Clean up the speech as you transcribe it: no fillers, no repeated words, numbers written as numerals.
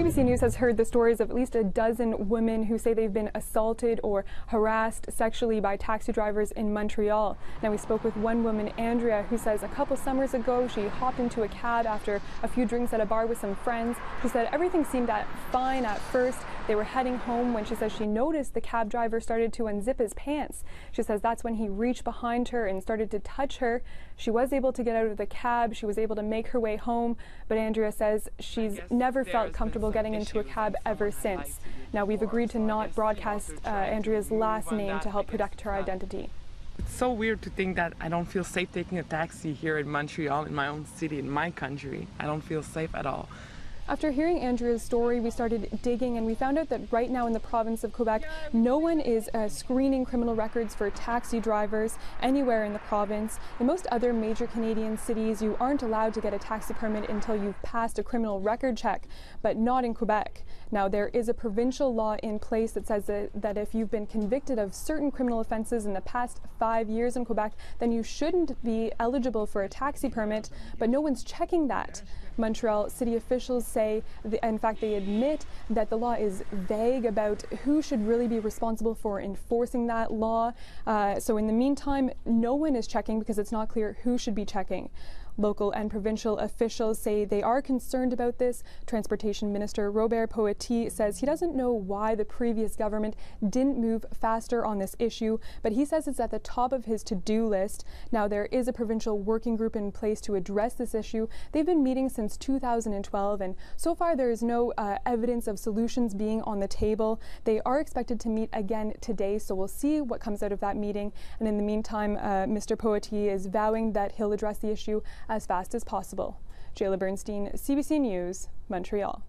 CBC News has heard the stories of at least a dozen women who say they've been assaulted or harassed sexually by taxi drivers in Montreal. Now, we spoke with one woman, Andrea, who says a couple summers ago she hopped into a cab after a few drinks at a bar with some friends. She said everything seemed fine at first. They were heading home when she says she noticed the cab driver started to unzip his pants. She says that's when he reached behind her and started to touch her. She was able to get out of the cab. She was able to make her way home, but Andrea says she's never felt comfortable getting into a cab ever since. Now, we've agreed to not broadcast Andrea's last name to help protect her identity. It's so weird to think that I don't feel safe taking a taxi here in Montreal, in my own city, in my country. I don't feel safe at all. After hearing Andrea's story, we started digging and we found out that right now in the province of Quebec, no one is screening criminal records for taxi drivers anywhere in the province. In most other major Canadian cities, you aren't allowed to get a taxi permit until you've passed a criminal record check, but not in Quebec. Now, there is a provincial law in place that says that if you've been convicted of certain criminal offences in the past 5 years in Quebec, then you shouldn't be eligible for a taxi permit, but no one's checking that. Montreal city officials say, in fact, they admit that the law is vague about who should really be responsible for enforcing that law. So in the meantime, no one is checking because it's not clear who should be checking. Local and provincial officials say they are concerned about this. Transportation Minister Robert Poetti says he doesn't know why the previous government didn't move faster on this issue, but he says it's at the top of his to-do list. Now, there is a provincial working group in place to address this issue. They've been meeting since 2012, and so far there is no evidence of solutions being on the table. They are expected to meet again today, so we'll see what comes out of that meeting. And in the meantime, Mr. Poetti is vowing that he'll address the issue as fast as possible. Jayla Bernstein, CBC News, Montreal.